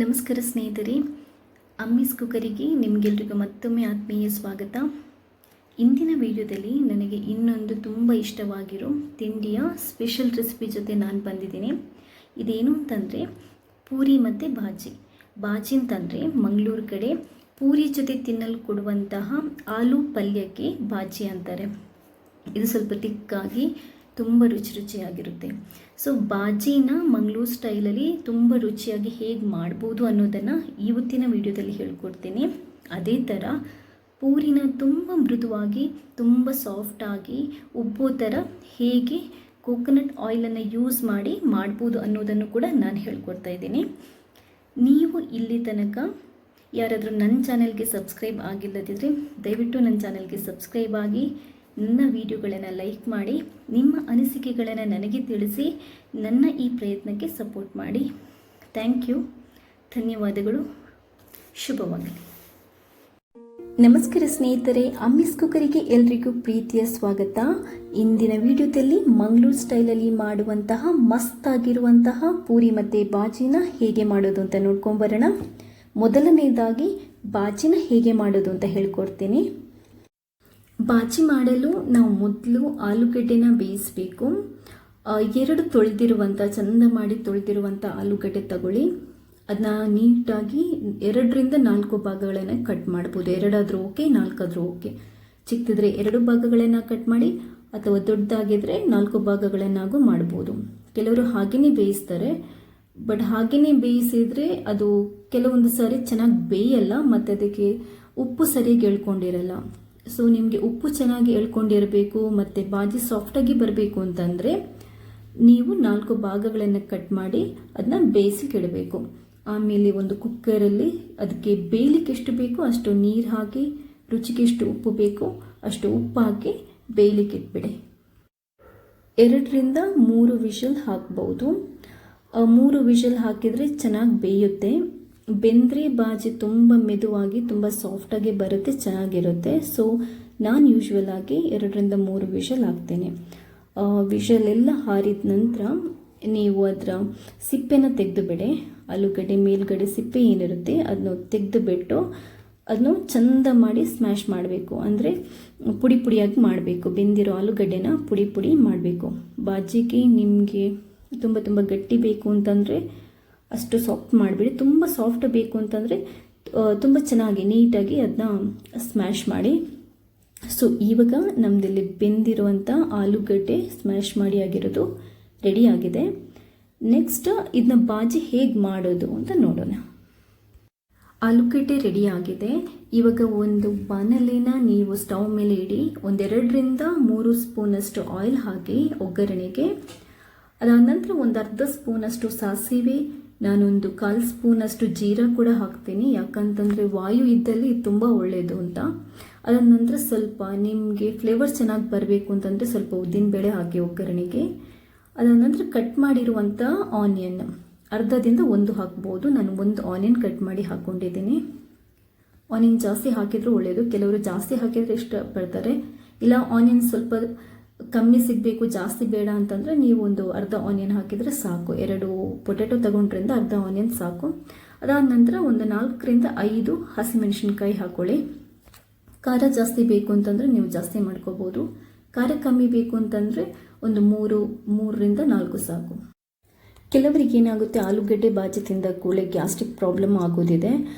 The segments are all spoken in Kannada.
ನಮಸ್ಕಾರ ಸ್ನೇಹಿತರೆ, ಅಮ್ಮೀಸ್ ಕುಕ್ಕರಿಗೆ ನಿಮಗೆಲ್ಲರಿಗೂ ಮತ್ತೊಮ್ಮೆ ಆತ್ಮೀಯ ಸ್ವಾಗತ. ಇಂದಿನ ವಿಡಿಯೋದಲ್ಲಿ ನನಗೆ ಇನ್ನೊಂದು ತುಂಬ ಇಷ್ಟವಾಗಿರೋ ತಿಂಡಿಯ ಸ್ಪೆಷಲ್ ರೆಸಿಪಿ ಜೊತೆ ನಾನು ಬಂದಿದ್ದೀನಿ. ಇದೇನು ಅಂತಂದರೆ ಪೂರಿ ಮತ್ತು ಬಾಜಿ ಅಂತಂದರೆ ಮಂಗಳೂರು ಕಡೆ ಪೂರಿ ಜೊತೆ ತಿನ್ನಲು ಕೊಡುವಂತಹ ಆಲೂ ಪಲ್ಯಕ್ಕೆ ಬಾಜಿ ಅಂತಾರೆ. ಇದು ಸ್ವಲ್ಪ ತಿಕ್ಕಾಗಿ ತುಂಬ ರುಚಿಯಾಗಿರುತ್ತೆ. ಸೊ ಬಾಜಿನ ಮಂಗಳೂರು ಸ್ಟೈಲಲ್ಲಿ ತುಂಬ ರುಚಿಯಾಗಿ ಹೇಗೆ ಮಾಡ್ಬೋದು ಅನ್ನೋದನ್ನು ಇವತ್ತಿನ ವಿಡಿಯೋದಲ್ಲಿ ಹೇಳ್ಕೊಡ್ತೀನಿ. ಅದೇ ಥರ ಪೂರಿನ ತುಂಬ ಮೃದುವಾಗಿ ತುಂಬ ಸಾಫ್ಟಾಗಿ ಉಬ್ಬೋ ಥರ ಹೇಗೆ ಕೋಕೋನಟ್ ಆಯಿಲನ್ನು ಯೂಸ್ ಮಾಡಿ ಮಾಡ್ಬೋದು ಅನ್ನೋದನ್ನು ಕೂಡ ನಾನು ಹೇಳ್ಕೊಡ್ತಾ ಇದ್ದೀನಿ. ನೀವು ಇಲ್ಲಿ ತನಕ ಯಾರಾದರೂ ನನ್ನ ಚಾನೆಲ್ಗೆ ಸಬ್ಸ್ಕ್ರೈಬ್ ಆಗಿಲ್ಲದಿದ್ದರೆ ದಯವಿಟ್ಟು ನನ್ನ ಚಾನೆಲ್ಗೆ ಸಬ್ಸ್ಕ್ರೈಬ್ ಆಗಿ, ನನ್ನ ವಿಡಿಯೋಗಳನ್ನು ಲೈಕ್ ಮಾಡಿ, ನಿಮ್ಮ ಅನಿಸಿಕೆಗಳನ್ನು ನನಗೆ ತಿಳಿಸಿ ನನ್ನ ಈ ಪ್ರಯತ್ನಕ್ಕೆ ಸಪೋರ್ಟ್ ಮಾಡಿ. ಥ್ಯಾಂಕ್ ಯು, ಧನ್ಯವಾದಗಳು, ಶುಭವಾಗಲಿ. ನಮಸ್ಕಾರ ಸ್ನೇಹಿತರೆ, ಅಮ್ಮೀಸ್ ಕುಕ್ಕರಿಗೆ ಎಲ್ರಿಗೂ ಪ್ರೀತಿಯ ಸ್ವಾಗತ. ಇಂದಿನ ವಿಡಿಯೋದಲ್ಲಿ ಮಂಗಳೂರು ಸ್ಟೈಲಲ್ಲಿ ಮಾಡುವಂತಹ ಮಸ್ತಾಗಿರುವಂತಹ ಪೂರಿ ಮತ್ತು ಬಾಜಿನ ಹೇಗೆ ಮಾಡೋದು ಅಂತ ನೋಡ್ಕೊಂಬರೋಣ. ಮೊದಲನೇದಾಗಿ ಬಾಜಿನ ಹೇಗೆ ಮಾಡೋದು ಅಂತ ಹೇಳ್ಕೊಡ್ತೀನಿ. ಬಾಜಿ ಮಾಡಲು ನಾವು ಮೊದಲು ಆಲೂಗಡ್ಡೆನ ಬೇಯಿಸಬೇಕು. 2 ಚಂದ ಮಾಡಿ ತೊಳೆದಿರುವಂಥ ಆಲೂಗಡ್ಡೆ ತಗೊಳ್ಳಿ. ಅದನ್ನ ನೀಟಾಗಿ 2ರಿಂದ 4 ಭಾಗಗಳನ್ನು ಕಟ್ ಮಾಡ್ಬೋದು. 2 ಆದರೂ ಓಕೆ, 4 ಆದರೂ ಓಕೆ. ಚಿಕ್ಕದಿದ್ರೆ 2 ಭಾಗಗಳನ್ನು ಕಟ್ ಮಾಡಿ, ಅಥವಾ ದೊಡ್ಡದಾಗಿದ್ದರೆ 4 ಭಾಗಗಳನ್ನಾಗೂ ಮಾಡ್ಬೋದು. ಕೆಲವರು ಹಾಗೆಯೇ ಬೇಯಿಸ್ತಾರೆ, ಬಟ್ ಹಾಗೆಯೇ ಬೇಯಿಸಿದರೆ ಅದು ಕೆಲವೊಂದು ಸಾರಿ ಚೆನ್ನಾಗಿ ಬೇಯಲ್ಲ ಮತ್ತು ಅದಕ್ಕೆ ಉಪ್ಪು ಸರಿಯಾಗಿ ಎಳ್ಕೊಂಡಿರಲ್ಲ. ಸೊ ನಿಮಗೆ ಉಪ್ಪು ಚೆನ್ನಾಗಿ ಎಳ್ಕೊಂಡಿರಬೇಕು ಮತ್ತು ಬಾಜಿ ಸಾಫ್ಟಾಗಿ ಬರಬೇಕು ಅಂತಂದರೆ ನೀವು 4 ಭಾಗಗಳನ್ನು ಕಟ್ ಮಾಡಿ ಅದನ್ನ ಬೇಯಿಸಿಕಿಡಬೇಕು. ಆಮೇಲೆ ಒಂದು ಕುಕ್ಕರಲ್ಲಿ ಅದಕ್ಕೆ ಬೇಯಲಿಕ್ಕೆ ಎಷ್ಟು ಬೇಕೋ ಅಷ್ಟು ನೀರು ಹಾಕಿ, ರುಚಿಗೆ ಎಷ್ಟು ಉಪ್ಪು ಬೇಕೋ ಅಷ್ಟು ಉಪ್ಪು ಹಾಕಿ ಬೇಯಲಿಕ್ಕೆ ಇಟ್ಬಿಡಿ. 2ರಿಂದ 3 ವಿಷಲ್ ಹಾಕ್ಬೋದು. 3 ವಿಷಲ್ ಹಾಕಿದರೆ ಚೆನ್ನಾಗಿ ಬೇಯುತ್ತೆ. ಬೆಂದರೆ ಬಾಜಿ ತುಂಬ ಮೆದುವಾಗಿ ತುಂಬ ಸಾಫ್ಟಾಗಿ ಬರುತ್ತೆ, ಚೆನ್ನಾಗಿರುತ್ತೆ. ಸೊ ನಾನು ಯೂಶ್ವಲ್ ಆಗಿ 2ರಿಂದ 3 ವಿಷಲ್ ಹಾಕ್ತೇನೆ. ವಿಷಲೆಲ್ಲ ಹಾರಿದ ನಂತರ ನೀವು ಅದರ ಸಿಪ್ಪೆನ ತೆಗೆದುಬಿಡಿ. ಆಲೂಗಡ್ಡೆ ಮೇಲ್ಗಡೆ ಸಿಪ್ಪೆ ಏನಿರುತ್ತೆ ಅದನ್ನು ತೆಗೆದುಬಿಟ್ಟು ಅದನ್ನು ಚಂದ ಮಾಡಿ ಸ್ಮ್ಯಾಶ್ ಮಾಡಬೇಕು. ಅಂದರೆ ಪುಡಿ ಪುಡಿಯಾಗಿ ಮಾಡಬೇಕು. ಬೆಂದಿರೋ ಆಲೂಗಡ್ಡೆನ ಪುಡಿ ಮಾಡಬೇಕು. ಬಾಜಿಗೆ ನಿಮಗೆ ತುಂಬ ಗಟ್ಟಿ ಬೇಕು ಅಂತಂದರೆ ಅಷ್ಟು ಸಾಫ್ಟ್ ಮಾಡಿಬಿಡಿ. ತುಂಬ ಸಾಫ್ಟ್ ಬೇಕು ಅಂತಂದರೆ ತುಂಬ ಚೆನ್ನಾಗಿ ನೀಟಾಗಿ ಅದನ್ನ ಸ್ಮ್ಯಾಶ್ ಮಾಡಿ. ಸೊ ಇವಾಗ ನಮ್ಮದಲ್ಲಿ ಬೆಂದಿರುವಂಥ ಆಲೂಗಡ್ಡೆ ಸ್ಮ್ಯಾಶ್ ಮಾಡಿ ಆಗಿರೋದು ರೆಡಿ ಆಗಿದೆ. ನೆಕ್ಸ್ಟ್ ಇದನ್ನ ಬಾಜಿ ಹೇಗೆ ಮಾಡೋದು ಅಂತ ನೋಡೋಣ. ಆಲೂಗಡ್ಡೆ ರೆಡಿ ಆಗಿದೆ. ಇವಾಗ ಒಂದು ಬಾಣಲೆನ ನೀವು ಸ್ಟವ್ ಮೇಲೆ ಇಡಿ. 2ರಿಂದ 3 ಸ್ಪೂನಷ್ಟು ಆಯಿಲ್ ಹಾಕಿ ಒಗ್ಗರಣೆಗೆ. ಅದಾದ ನಂತರ ಒಂದು ಅರ್ಧ ಸ್ಪೂನಷ್ಟು ಸಾಸಿವೆ, ನಾನೊಂದು 1/4 ಸ್ಪೂನಷ್ಟು ಜೀರಾ ಕೂಡ ಹಾಕ್ತೀನಿ. ಯಾಕಂತಂದರೆ ವಾಯು ಇದ್ದಲ್ಲಿ ತುಂಬ ಒಳ್ಳೆಯದು ಅಂತ. ಅದಾದ ನಂತರ ಸ್ವಲ್ಪ ನಿಮಗೆ ಫ್ಲೇವರ್ ಚೆನ್ನಾಗಿ ಬರಬೇಕು ಅಂತಂದರೆ ಸ್ವಲ್ಪ ಉದ್ದಿನಬೇಳೆ ಹಾಕಿ ಒಗ್ಗರಣೆಗೆ. ಅದಾದ ನಂತರ ಕಟ್ ಮಾಡಿರುವಂಥ ಆನಿಯನ್ ಅರ್ಧದಿಂದ 1 ಹಾಕ್ಬೋದು. ನಾನು 1 ಆನಿಯನ್ ಕಟ್ ಮಾಡಿ ಹಾಕ್ಕೊಂಡಿದ್ದೀನಿ. ಆನಿಯನ್ ಜಾಸ್ತಿ ಹಾಕಿದರೂ ಒಳ್ಳೆಯದು. ಕೆಲವರು ಜಾಸ್ತಿ ಹಾಕಿದರೆ ಇಷ್ಟಪಡ್ತಾರೆ. ಇಲ್ಲ ಆನಿಯನ್ ಸ್ವಲ್ಪ ಕಮ್ಮಿ ಸಿಗಬೇಕು, ಜಾಸ್ತಿ ಬೇಡ ಅಂತಂದರೆ ನೀವು ಒಂದು ಅರ್ಧ ಆನಿಯನ್ ಹಾಕಿದರೆ ಸಾಕು. 2 ಪೊಟ್ಯಾಟೊ ತಗೊಂಡ್ರಿಂದ ಅರ್ಧ ಆನಿಯನ್ ಸಾಕು. ಅದಾದ ನಂತರ ಒಂದು 4ರಿಂದ 5 ಹಸಿಮೆಣಸಿನ್ಕಾಯಿ ಹಾಕ್ಕೊಳ್ಳಿ. ಖಾರ ಜಾಸ್ತಿ ಬೇಕು ಅಂತಂದರೆ ನೀವು ಜಾಸ್ತಿ ಮಾಡ್ಕೋಬೋದು. ಖಾರ ಕಮ್ಮಿ ಬೇಕು ಅಂತಂದರೆ ಒಂದು 3ರಿಂದ 4 ಸಾಕು. ಕೆಲವರಿಗೆ ಏನಾಗುತ್ತೆ, ಆಲೂಗಡ್ಡೆ ಬಾಜಿ ತಿಂದ ಕೂಡಲೇ ಗ್ಯಾಸ್ಟ್ರಿಕ್ ಪ್ರಾಬ್ಲಮ್ ಆಗೋದಿದೆ.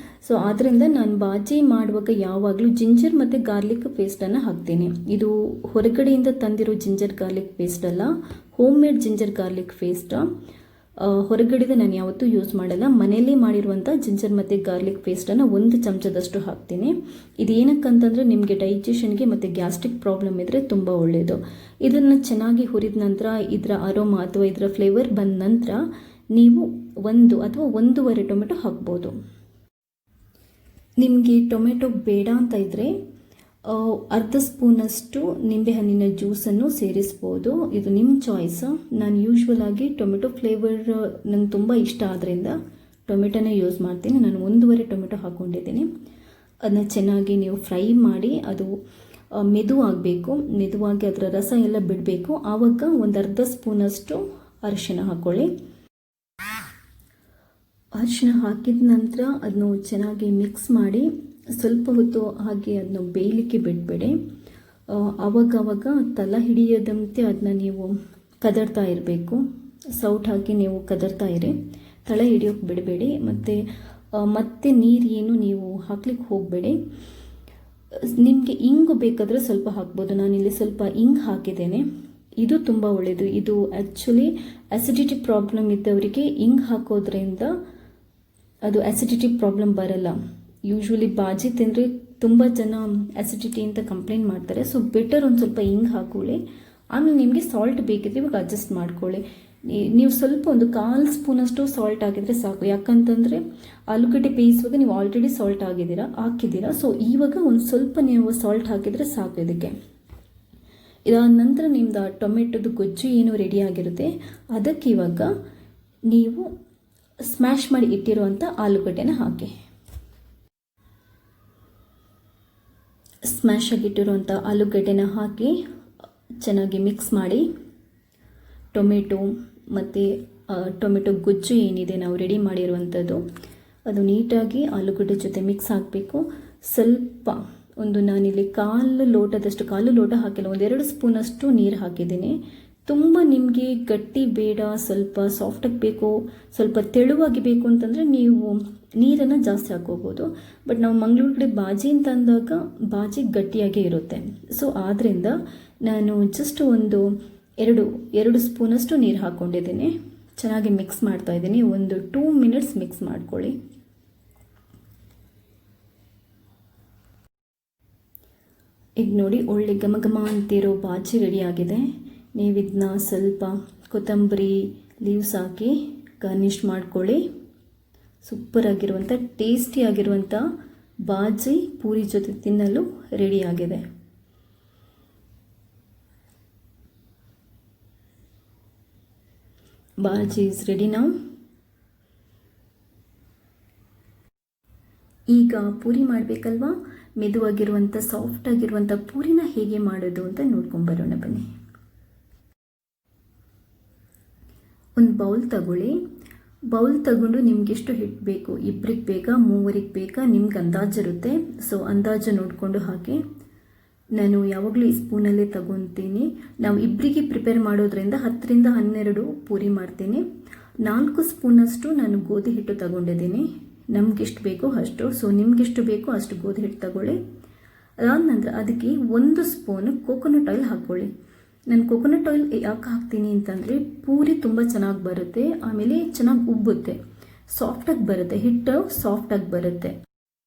ಸೊ ಆದ್ದರಿಂದ ನಾನು ಬಾಜಿ ಮಾಡುವಾಗ ಯಾವಾಗಲೂ ಜಿಂಜರ್ ಮತ್ತು ಗಾರ್ಲಿಕ್ ಪೇಸ್ಟನ್ನು ಹಾಕ್ತೀನಿ. ಇದು ಹೊರಗಡೆಯಿಂದ ತಂದಿರೋ ಜಿಂಜರ್ ಗಾರ್ಲಿಕ್ ಪೇಸ್ಟ್ ಅಲ್ಲ, home made ginger garlic paste. ಹೊರಗಡೆದ ನಾನು ಯಾವತ್ತೂ ಯೂಸ್ ಮಾಡಲ್ಲ. ಮನೆಯಲ್ಲೇ ಮಾಡಿರುವಂಥ ಜಿಂಜರ್ ಮತ್ತು ಗಾರ್ಲಿಕ್ ಪೇಸ್ಟನ್ನು 1 ಚಮಚದಷ್ಟು ಹಾಕ್ತೀನಿ. ಇದೇನಕ್ಕಂತಂದರೆ ನಿಮಗೆ ಡೈಜೆಷನ್ಗೆ ಮತ್ತು ಗ್ಯಾಸ್ಟ್ರಿಕ್ ಪ್ರಾಬ್ಲಮ್ ಇದ್ದರೆ ತುಂಬ ಒಳ್ಳೆಯದು. ಇದನ್ನು ಚೆನ್ನಾಗಿ ಹುರಿದ ನಂತರ ಇದರ ಅರೋಮಾ ಅಥವಾ ಇದರ ಫ್ಲೇವರ್ ಬಂದ ನಂತರ ನೀವು 1 ಅಥವಾ 1.5 ಟೊಮೆಟೊ ಹಾಕ್ಬೋದು. ನಿಮಗೆ ಟೊಮೆಟೊ ಬೇಡ ಅಂತ ಇದ್ದರೆ ಅರ್ಧ ಸ್ಪೂನಷ್ಟು ನಿಂಬೆಹಣ್ಣಿನ ಜ್ಯೂಸನ್ನು ಸೇರಿಸ್ಬೋದು. ಇದು ನಿಮ್ಮ ಚಾಯ್ಸ್. ನಾನು ಯೂಶ್ವಲ್ ಆಗಿ ಟೊಮೆಟೊ ಫ್ಲೇವರ್ ನಂಗೆ ತುಂಬ ಇಷ್ಟ ಆದ್ದರಿಂದ ಟೊಮೆಟೊನೇ ಯೂಸ್ ಮಾಡ್ತೀನಿ. ನಾನು 1.5 ಟೊಮೆಟೊ ಹಾಕ್ಕೊಂಡಿದ್ದೀನಿ. ಅದನ್ನ ಚೆನ್ನಾಗಿ ನೀವು ಫ್ರೈ ಮಾಡಿ ಅದು ಮೆದುವಾಗಿ ಅದರ ರಸ ಎಲ್ಲ ಬಿಡಬೇಕು. ಆವಾಗ ಒಂದು ಅರ್ಧ ಸ್ಪೂನಷ್ಟು ಅರಿಶಿನ ಹಾಕ್ಕೊಳ್ಳಿ. ಅರಿಶಿನ ಹಾಕಿದ ನಂತರ ಅದನ್ನು ಚೆನ್ನಾಗಿ ಮಿಕ್ಸ್ ಮಾಡಿ ಸ್ವಲ್ಪ ಹೊತ್ತು ಹಾಗೆ ಅದನ್ನು ಬೇಯಲಿಕ್ಕೆ ಬಿಡಬೇಡಿ. ಆವಾಗವಾಗ ತಲ ಹಿಡಿಯದಂತೆ ಅದನ್ನ ನೀವು ಕದರ್ತಾ ಇರಬೇಕು. ಸೌಟ್ ಹಾಕಿ ನೀವು ಕದರ್ತಾ ಇರಿ, ತಳ ಹಿಡಿಯೋಕ್ಕೆ ಬಿಡಬೇಡಿ. ಮತ್ತೆ ನೀರು ಏನು ನೀವು ಹಾಕ್ಲಿಕ್ಕೆ ಹೋಗಬೇಡಿ. ನಿಮಗೆ ಇಂಗು ಬೇಕಾದರೆ ಸ್ವಲ್ಪ ಹಾಕ್ಬೋದು. ನಾನಿಲ್ಲಿ ಸ್ವಲ್ಪ ಇಂಗು ಹಾಕಿದ್ದೇನೆ. ಇದು ತುಂಬ ಒಳ್ಳೆಯದು. ಇದು ಆ್ಯಕ್ಚುಲಿ ಆ್ಯಸಿಡಿಟಿ ಪ್ರಾಬ್ಲಮ್ ಇದ್ದವರಿಗೆ ಇಂಗು ಹಾಕೋದ್ರಿಂದ ಅದು ಆ್ಯಸಿಡಿಟಿ ಪ್ರಾಬ್ಲಮ್ ಬರಲ್ಲ. ಯೂಶ್ವಲಿ ಬಾಜಿ ತಿಂದರೆ ತುಂಬ ಜನ ಆ್ಯಸಿಡಿಟಿ ಅಂತ ಕಂಪ್ಲೇಂಟ್ ಮಾಡ್ತಾರೆ. ಸೊ ಬೆಟರ್ ಒಂದು ಸ್ವಲ್ಪ ಇಂಗು ಹಾಕೊಳ್ಳಿ. ಆಮೇಲೆ ನಿಮಗೆ ಸಾಲ್ಟ್ ಬೇಕಿದ್ರೆ ಇವಾಗ ಅಡ್ಜಸ್ಟ್ ಮಾಡ್ಕೊಳ್ಳಿ. ನೀವು ಸ್ವಲ್ಪ ಒಂದು 1/4 ಸ್ಪೂನಷ್ಟು ಸಾಲ್ಟ್ ಹಾಕಿದರೆ ಸಾಕು. ಯಾಕಂತಂದರೆ ಆಲೂಗಡ್ಡೆ ಬೇಯಿಸುವಾಗ ನೀವು ಆಲ್ರೆಡಿ ಸಾಲ್ಟ್ ಹಾಕಿದ್ದೀರಾ. ಸೊ ಇವಾಗ ಒಂದು ಸ್ವಲ್ಪ ನೀವು ಸಾಲ್ಟ್ ಹಾಕಿದರೆ ಸಾಕು ಇದಕ್ಕೆ. ಇದಾದ ನಂತರ ನಿಮ್ಮದು ಟೊಮೆಟೊದು ಗೊಜ್ಜು ಏನು ರೆಡಿ ಆಗಿರುತ್ತೆ ಅದಕ್ಕೆ ಇವಾಗ ನೀವು ಸ್ಮ್ಯಾಶ್ ಮಾಡಿ ಇಟ್ಟಿರುವಂಥ ಆಲೂಗಡ್ಡೆನ ಹಾಕಿ. ಸ್ಮ್ಯಾಶ್ ಆಗಿಟ್ಟಿರುವಂಥ ಆಲೂಗಡ್ಡೆನ ಹಾಕಿ ಚೆನ್ನಾಗಿ ಮಿಕ್ಸ್ ಮಾಡಿ. ಟೊಮೆಟೊ ಮತ್ತು ಟೊಮೆಟೊ ಗೊಜ್ಜು ಏನಿದೆ ನಾವು ರೆಡಿ ಮಾಡಿರುವಂಥದ್ದು ಅದು ನೀಟಾಗಿ ಆಲೂಗಡ್ಡೆ ಜೊತೆ ಮಿಕ್ಸ್ ಆಗಬೇಕು. ಸ್ವಲ್ಪ ನಾನಿಲ್ಲಿ 1/4 ಲೋಟ ಹಾಕಿಲ್ಲ, 1-2 ಸ್ಪೂನಷ್ಟು ನೀರು ಹಾಕಿದ್ದೀನಿ. ತುಂಬ ನಿಮಗೆ ಗಟ್ಟಿ ಬೇಡ, ಸ್ವಲ್ಪ ಸಾಫ್ಟಾಗಿ ಬೇಕು, ಸ್ವಲ್ಪ ತೆಳುವಾಗಿ ಬೇಕು ಅಂತಂದರೆ ನೀವು ನೀರನ್ನು ಜಾಸ್ತಿ ಹಾಕೋಬೋದು. ಬಟ್ ನಾವು ಮಂಗಳೂರು ಕಡೆ ಬಾಜಿ ಅಂತ ಅಂದಾಗ ಬಾಜಿ ಗಟ್ಟಿಯಾಗೇ ಇರುತ್ತೆ. ಸೊ ಆದ್ದರಿಂದ ನಾನು ಜಸ್ಟ್ ಒಂದು 2 ಸ್ಪೂನಷ್ಟು ನೀರು ಹಾಕ್ಕೊಂಡಿದ್ದೀನಿ. ಚೆನ್ನಾಗಿ ಮಿಕ್ಸ್ ಮಾಡ್ತಾ ಇದ್ದೀನಿ. ಒಂದು 2 ಮಿನಿಟ್ಸ್ ಮಿಕ್ಸ್ ಮಾಡ್ಕೊಳ್ಳಿ. ಈಗ ನೋಡಿ ಒಳ್ಳೆ ಘಮ ಘಮ ಅಂತಿರೋ ಬಾಜಿ ರೆಡಿಯಾಗಿದೆ. ನೀವು ಇದನ್ನ ಸ್ವಲ್ಪ ಕೊತ್ತಂಬರಿ ಲೀವ್ಸ್ ಹಾಕಿ ಗಾರ್ನಿಷ್ ಮಾಡ್ಕೊಳ್ಳಿ. ಸೂಪರಾಗಿರುವಂಥ ಟೇಸ್ಟಿಯಾಗಿರುವಂಥ ಬಾಜಿ ಪೂರಿ ಜೊತೆ ತಿನ್ನಲು ರೆಡಿಯಾಗಿದೆ. ಬಾಜಿ ಇಸ್ ರೆಡಿ ನೌ. ಈಗ ಪೂರಿ ಮಾಡಬೇಕಲ್ವಾ? ಮೆದುವಾಗಿರುವಂಥ ಸಾಫ್ಟಾಗಿರುವಂಥ ಪೂರಿನ ಹೇಗೆ ಮಾಡೋದು ಅಂತ ನೋಡ್ಕೊಂಬರೋಣ ಬನ್ನಿ. ಒಂದು ಬೌಲ್ ತಗೊಂಡು ನಿಮ್ಗೆ ಎಷ್ಟು ಹಿಟ್ಟು ಬೇಕು, 2ರಿಗೆ ಬೇಕಾ 3ರಿಗೆ ಬೇಕಾ ನಿಮ್ಗೆ ಅಂದಾಜಿರುತ್ತೆ. ಸೊ ಅಂದಾಜು ನೋಡಿಕೊಂಡು ಹಾಕಿ. ನಾನು ಯಾವಾಗಲೂ ಈ ಸ್ಪೂನಲ್ಲೇ ತಗೊತೀನಿ. ನಾವು 2ರಿಗೆ ಪ್ರಿಪೇರ್ ಮಾಡೋದ್ರಿಂದ 10ರಿಂದ 12 ಪೂರಿ ಮಾಡ್ತೀನಿ. 4 ಸ್ಪೂನಷ್ಟು ನಾನು ಗೋಧಿ ಹಿಟ್ಟು ತಗೊಂಡಿದ್ದೀನಿ. ನಮಗೆಷ್ಟು ಬೇಕೋ ಅಷ್ಟು. ಸೊ ನಿಮಗೆಷ್ಟು ಬೇಕೋ ಅಷ್ಟು ಗೋಧಿ ಹಿಟ್ಟು ತಗೊಳ್ಳಿ. ಅದಾದ ನಂತರ ಅದಕ್ಕೆ 1 ಸ್ಪೂನು ಕೋಕೋನಟ್ ಆಯಿಲ್ ಹಾಕ್ಕೊಳ್ಳಿ. ನಾನು ಕೋಕೋನಟ್ ಆಯಿಲ್ ಯಾಕೆ ಹಾಕ್ತೀನಿ ಅಂತಂದರೆ ಪೂರಿ ತುಂಬ ಚೆನ್ನಾಗಿ ಬರುತ್ತೆ, ಆಮೇಲೆ ಚೆನ್ನಾಗಿ ಉಬ್ಬುತ್ತೆ, ಸಾಫ್ಟಾಗಿ ಬರುತ್ತೆ, ಹಿಟ್ಟು ಸಾಫ್ಟಾಗಿ ಬರುತ್ತೆ.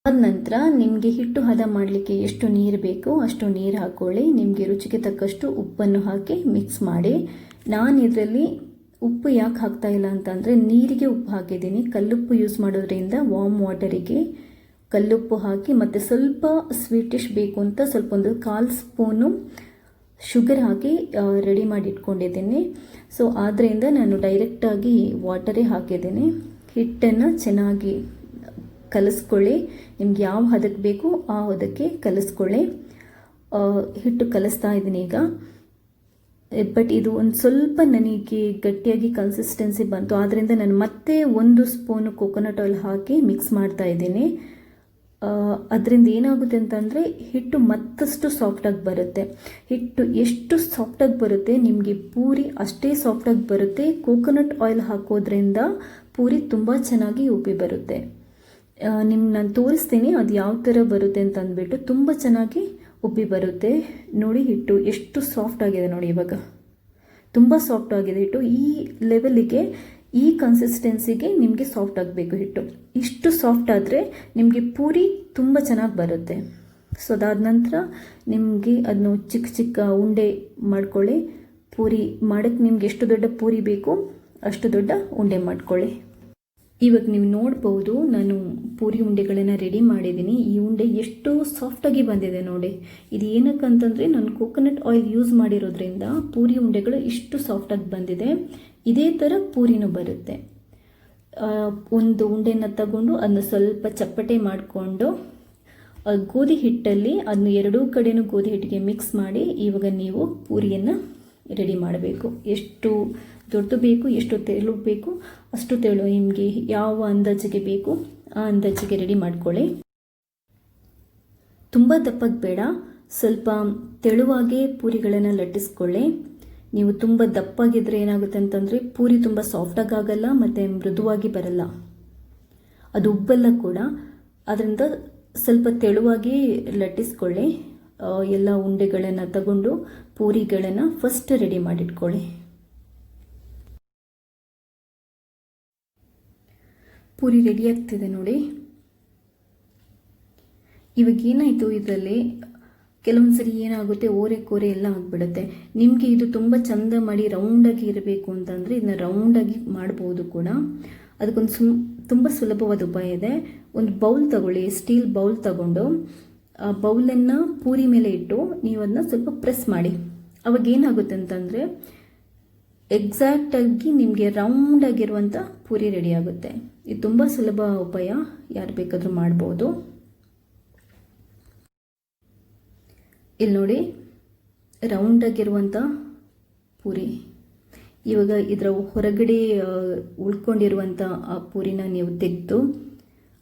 ಅದ ನಂತರ ನಿಮಗೆ ಹಿಟ್ಟು ಹದ ಮಾಡಲಿಕ್ಕೆ ಎಷ್ಟು ನೀರು ಬೇಕೋ ಅಷ್ಟು ನೀರು ಹಾಕ್ಕೊಳ್ಳಿ. ನಿಮಗೆ ರುಚಿಗೆ ತಕ್ಕಷ್ಟು ಉಪ್ಪನ್ನು ಹಾಕಿ ಮಿಕ್ಸ್ ಮಾಡಿ. ನಾನು ಇದರಲ್ಲಿ ಉಪ್ಪು ಯಾಕೆ ಹಾಕ್ತಾ ಇಲ್ಲ ಅಂತಂದರೆ ನೀರಿಗೆ ಉಪ್ಪು ಹಾಕಿದ್ದೀನಿ. ಕಲ್ಲುಪ್ಪು ಯೂಸ್ ಮಾಡೋದ್ರಿಂದ ವಾರ್ಮ್ ವಾಟರಿಗೆ ಕಲ್ಲುಪ್ಪು ಹಾಕಿ ಮತ್ತು ಸ್ವಲ್ಪ ಸ್ವೀಟಿಶ್ ಬೇಕು ಅಂತ ಸ್ವಲ್ಪ ಒಂದು 1/4 ಸ್ಪೂನು ಶುಗರ್ ಹಾಕಿ ರೆಡಿ ಮಾಡಿ ಇಟ್ಕೊಂಡಿದ್ದೀನಿ. ಸೊ ಆದ್ದರಿಂದ ನಾನು ಡೈರೆಕ್ಟಾಗಿ ವಾಟರೇ ಹಾಕಿದ್ದೀನಿ. ಹಿಟ್ಟನ್ನು ಚೆನ್ನಾಗಿ ಕಲಿಸ್ಕೊಳ್ಳಿ. ನಿಮ್ಗೆ ಯಾವ ಹದಕ್ಕೆ ಬೇಕು ಆ ಹದಕ್ಕೆ ಕಲಿಸ್ಕೊಳ್ಳಿ. ಹಿಟ್ಟು ಕಲಿಸ್ತಾ ಇದ್ದೀನಿ ಈಗ. ಬಟ್ ಇದು ಒಂದು ಸ್ವಲ್ಪ ನನಗೆ ಗಟ್ಟಿಯಾಗಿ ಕನ್ಸಿಸ್ಟೆನ್ಸಿ ಬಂತು, ಆದ್ದರಿಂದ ನಾನು ಮತ್ತೆ 1 ಸ್ಪೂನು ಕೋಕೋನಟ್ ಆಯಿಲ್ ಹಾಕಿ ಮಿಕ್ಸ್ ಮಾಡ್ತಾ ಇದ್ದೀನಿ. ಅದರಿಂದ ಏನಾಗುತ್ತೆ ಅಂತಂದರೆ ಹಿಟ್ಟು ಮತ್ತಷ್ಟು ಸಾಫ್ಟಾಗಿ ಬರುತ್ತೆ. ಹಿಟ್ಟು ಎಷ್ಟು ಸಾಫ್ಟಾಗಿ ಬರುತ್ತೆ ನಿಮಗೆ ಪೂರಿ ಅಷ್ಟೇ ಸಾಫ್ಟಾಗಿ ಬರುತ್ತೆ. ಕೋಕೋನಟ್ ಆಯಿಲ್ ಹಾಕೋದ್ರಿಂದ ಪೂರಿ ತುಂಬ ಚೆನ್ನಾಗಿ ಉಬ್ಬಿ ಬರುತ್ತೆ. ನಾನು ತೋರಿಸ್ತೀನಿ ಅದು ಯಾವ ಥರ ಬರುತ್ತೆ ಅಂತ ಅಂದ್ಬಿಟ್ಟು. ತುಂಬ ಚೆನ್ನಾಗಿ ಉಬ್ಬಿ ಬರುತ್ತೆ. ನೋಡಿ ಹಿಟ್ಟು ಎಷ್ಟು ಸಾಫ್ಟ್ ಆಗಿದೆ ನೋಡಿ, ಇವಾಗ ತುಂಬ ಸಾಫ್ಟ್ ಆಗಿದೆ ಹಿಟ್ಟು. ಈ ಲೆವೆಲಿಗೆ, ಈ ಕನ್ಸಿಸ್ಟೆನ್ಸಿಗೆ ನಿಮಗೆ ಸಾಫ್ಟ್ ಆಗಬೇಕು ಹಿಟ್ಟು. ಇಷ್ಟು ಸಾಫ್ಟ್ ಆದರೆ ನಿಮಗೆ ಪೂರಿ ತುಂಬ ಚೆನ್ನಾಗಿ ಬರುತ್ತೆ. ಸೊ ಅದಾದ ನಂತರ ನಿಮಗೆ ಅದನ್ನು ಚಿಕ್ಕ ಚಿಕ್ಕ ಉಂಡೆ ಮಾಡ್ಕೊಳ್ಳಿ. ಪೂರಿ ಮಾಡೋಕ್ಕೆ ನಿಮ್ಗೆ ಎಷ್ಟು ದೊಡ್ಡ ಪೂರಿ ಬೇಕು ಅಷ್ಟು ದೊಡ್ಡ ಉಂಡೆ ಮಾಡ್ಕೊಳ್ಳಿ. ಇವಾಗ ನೀವು ನೋಡ್ಬೋದು ನಾನು ಪೂರಿ ಉಂಡೆಗಳನ್ನು ರೆಡಿ ಮಾಡಿದ್ದೀನಿ. ಈ ಉಂಡೆ ಎಷ್ಟು ಸಾಫ್ಟಾಗಿ ಬಂದಿದೆ ನೋಡಿ. ಇದು ಏನಕ್ಕಂತಂದರೆ ನಾನು ಕೋಕೋನಟ್ ಆಯಿಲ್ ಯೂಸ್ ಮಾಡಿರೋದ್ರಿಂದ ಪೂರಿ ಉಂಡೆಗಳು ಇಷ್ಟು ಸಾಫ್ಟಾಗಿ ಬಂದಿದೆ. ಇದೇ ಥರ ಪೂರಿನೂ ಬರುತ್ತೆ. ಒಂದು ಉಂಡೆನ ತಗೊಂಡು ಅದನ್ನು ಸ್ವಲ್ಪ ಚಪ್ಪಟೆ ಮಾಡಿಕೊಂಡು ಗೋಧಿ ಹಿಟ್ಟಲ್ಲಿ ಅದನ್ನು 2 ಕಡೆನೂ ಗೋಧಿ ಹಿಟ್ಟಿಗೆ ಮಿಕ್ಸ್ ಮಾಡಿ ಇವಾಗ ನೀವು ಪೂರಿಯನ್ನು ರೆಡಿ ಮಾಡಬೇಕು. ಎಷ್ಟು ದೊಡ್ಡ ಬೇಕು, ಎಷ್ಟು ತೆಳು ಬೇಕು ಅಷ್ಟು ತೆಳು, ನಿಮಗೆ ಯಾವ ಅಂದಾಜಿಗೆ ಬೇಕು ಆ ಅಂದಾಜಿಗೆ ರೆಡಿ ಮಾಡ್ಕೊಳ್ಳಿ. ತುಂಬ ದಪ್ಪಗೆ ಬೇಡ, ಸ್ವಲ್ಪ ತೆಳುವಾಗೇ ಪೂರಿಗಳನ್ನು ಲಟ್ಟಿಸ್ಕೊಳ್ಳಿ. ನೀವು ತುಂಬ ದಪ್ಪಾಗಿದ್ದರೆ ಏನಾಗುತ್ತೆ ಅಂತಂದರೆ ಪೂರಿ ತುಂಬ ಸಾಫ್ಟಾಗಿ ಆಗಲ್ಲ ಮತ್ತು ಮೃದುವಾಗಿ ಬರಲ್ಲ, ಅದು ಉಬ್ಬಲ್ಲ ಕೂಡ. ಅದರಿಂದ ಸ್ವಲ್ಪ ತೆಳುವಾಗಿ ಲಟ್ಟಿಸ್ಕೊಳ್ಳಿ. ಎಲ್ಲ ಉಂಡೆಗಳನ್ನು ತಗೊಂಡು ಪೂರಿಗಳನ್ನು ಫಸ್ಟ್ ರೆಡಿ ಮಾಡಿಟ್ಕೊಳ್ಳಿ. ಪೂರಿ ರೆಡಿ ಆಗ್ತಿದೆ ನೋಡಿ. ಇವಾಗ ಏನಾಯಿತು, ಇದರಲ್ಲಿ ಕೆಲವೊಂದು ಸರಿ ಏನಾಗುತ್ತೆ, ಓರೆ ಕೋರೆ ಎಲ್ಲ ಆಗಿಬಿಡುತ್ತೆ. ನಿಮಗೆ ಇದು ತುಂಬ ಚಂದ ಮಾಡಿ ರೌಂಡಾಗಿ ಇರಬೇಕು ಅಂತಂದರೆ ಇದನ್ನ ರೌಂಡಾಗಿ ಮಾಡ್ಬೋದು ಕೂಡ. ಅದಕ್ಕೊಂದು ತುಂಬ ಸುಲಭವಾದ ಉಪಾಯ ಇದೆ. ಒಂದು ಬೌಲ್ ತಗೊಳ್ಳಿ, ಸ್ಟೀಲ್ ಬೌಲ್ ತಗೊಂಡು ಆ ಬೌಲನ್ನು ಪೂರಿ ಮೇಲೆ ಇಟ್ಟು ನೀವು ಅದನ್ನ ಸ್ವಲ್ಪ ಪ್ರೆಸ್ ಮಾಡಿ. ಅವಾಗ ಏನಾಗುತ್ತೆ ಅಂತಂದರೆ ಎಕ್ಸಾಕ್ಟಾಗಿ ನಿಮಗೆ ರೌಂಡಾಗಿರುವಂಥ ಪೂರಿ ರೆಡಿ ಆಗುತ್ತೆ. ಇದು ತುಂಬ ಸುಲಭ ಉಪಾಯ, ಯಾರು ಬೇಕಾದರೂ ಮಾಡ್ಬೋದು. ಇಲ್ಲಿ ನೋಡಿ, ರೌಂಡಾಗಿರುವಂಥ ಪೂರಿ. ಇವಾಗ ಇದರ ಹೊರಗಡೆ ಉಳ್ಕೊಂಡಿರುವಂಥ ಆ ಪೂರಿನ ನೀವು ತೆಗೆದು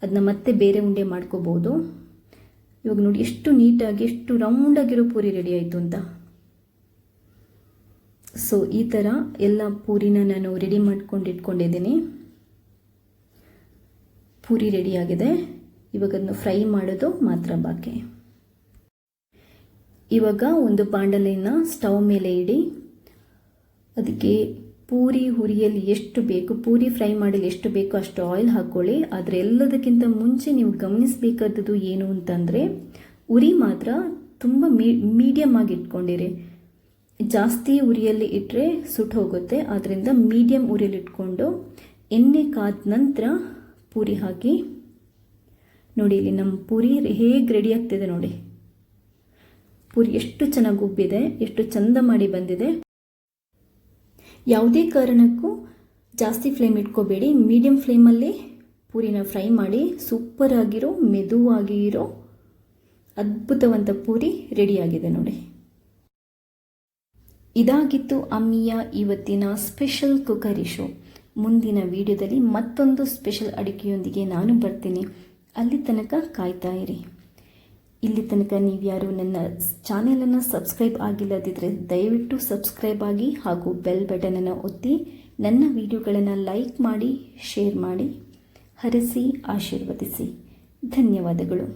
ಅದನ್ನ ಮತ್ತೆ ಬೇರೆ ಉಂಡೆ ಮಾಡ್ಕೋಬೋದು. ಇವಾಗ ನೋಡಿ ಎಷ್ಟು ನೀಟಾಗಿ, ಎಷ್ಟು ರೌಂಡಾಗಿರೋ ಪೂರಿ ರೆಡಿ ಆಯಿತು ಅಂತ. ಸೊ ಈ ಥರ ಎಲ್ಲ ಪೂರಿನ ನಾನು ರೆಡಿ ಮಾಡ್ಕೊಂಡು ಇಟ್ಕೊಂಡಿದ್ದೀನಿ. ಪೂರಿ ರೆಡಿಯಾಗಿದೆ. ಇವಾಗ ಅದನ್ನು ಫ್ರೈ ಮಾಡೋದು ಮಾತ್ರ ಬಾಕಿ. ಇವಾಗ ಒಂದು ಬಾಣಲೆಯನ್ನು ಸ್ಟವ್ ಮೇಲೆ ಇಡಿ. ಅದಕ್ಕೆ ಪೂರಿ ಹುರಿಯಲ್ಲಿ ಎಷ್ಟು ಬೇಕು, ಪೂರಿ ಫ್ರೈ ಮಾಡಲು ಎಷ್ಟು ಬೇಕೋ ಅಷ್ಟು ಆಯಿಲ್ ಹಾಕ್ಕೊಳ್ಳಿ. ಆದರೆ ಎಲ್ಲದಕ್ಕಿಂತ ಮುಂಚೆ ನೀವು ಗಮನಿಸಬೇಕಾದದ್ದು ಏನು ಅಂತಂದರೆ ಉರಿ ಮಾತ್ರ ತುಂಬ ಮೀಡಿಯಮ್ ಆಗಿ ಇಟ್ಕೊಂಡಿರಿ. ಜಾಸ್ತಿ ಉರಿಯಲ್ಲಿ ಇಟ್ಟರೆ ಸುಟ್ಟು ಹೋಗುತ್ತೆ. ಆದ್ದರಿಂದ ಮೀಡಿಯಮ್ ಉರಿಯಲ್ಲಿ ಇಟ್ಕೊಂಡು ಎಣ್ಣೆ ಕಾದ ನಂತರ ಪೂರಿ ಹಾಕಿ. ನೋಡಿ ಇಲ್ಲಿ ನಮ್ಮ ಪೂರಿ ಹೇಗೆ ರೆಡಿ ಆಗ್ತಿದೆ ನೋಡಿ. ಪೂರಿ ಎಷ್ಟು ಚೆನ್ನಾಗಿ ಉಬ್ಬಿದೆ, ಎಷ್ಟು ಚಂದ ಮಾಡಿ ಬಂದಿದೆ. ಯಾವುದೇ ಕಾರಣಕ್ಕೂ ಜಾಸ್ತಿ ಫ್ಲೇಮ್ ಇಟ್ಕೋಬೇಡಿ, ಮೀಡಿಯಮ್ ಫ್ಲೇಮಲ್ಲಿ ಪೂರಿನ ಫ್ರೈ ಮಾಡಿ. ಸೂಪರ್ ಆಗಿರೋ, ಮೆದುವಾಗಿರೋ ಅದ್ಭುತವಂತ ಪೂರಿ ರೆಡಿಯಾಗಿದೆ ನೋಡಿ. ಇದಾಗಿತ್ತು ಅಮ್ಮಿಯ ಇವತ್ತಿನ ಸ್ಪೆಷಲ್ ಕುಕರಿ ಶೋ. ಮುಂದಿನ ವಿಡಿಯೋದಲ್ಲಿ ಮತ್ತೊಂದು ಸ್ಪೆಷಲ್ ಅಡುಗೆಯೊಂದಿಗೆ ನಾನು ಬರ್ತೀನಿ. ಅಲ್ಲಿ ತನಕ ಕಾಯ್ತಾ ಇರಿ. ಇಲ್ಲಿ ತನಕ ನೀವು ಯಾರು ನನ್ನ ಚಾನೆಲನ್ನು ಸಬ್ಸ್ಕ್ರೈಬ್ ಆಗಿಲ್ಲದಿದ್ದರೆ ದಯವಿಟ್ಟು ಸಬ್ಸ್ಕ್ರೈಬ್ ಆಗಿ ಹಾಗೂ ಬೆಲ್ ಬಟನನ್ನು ಒತ್ತಿ ನನ್ನ ವಿಡಿಯೋಗಳನ್ನು ಲೈಕ್ ಮಾಡಿ, ಶೇರ್ ಮಾಡಿ, ಹರಸಿ ಆಶೀರ್ವದಿಸಿ. ಧನ್ಯವಾದಗಳು.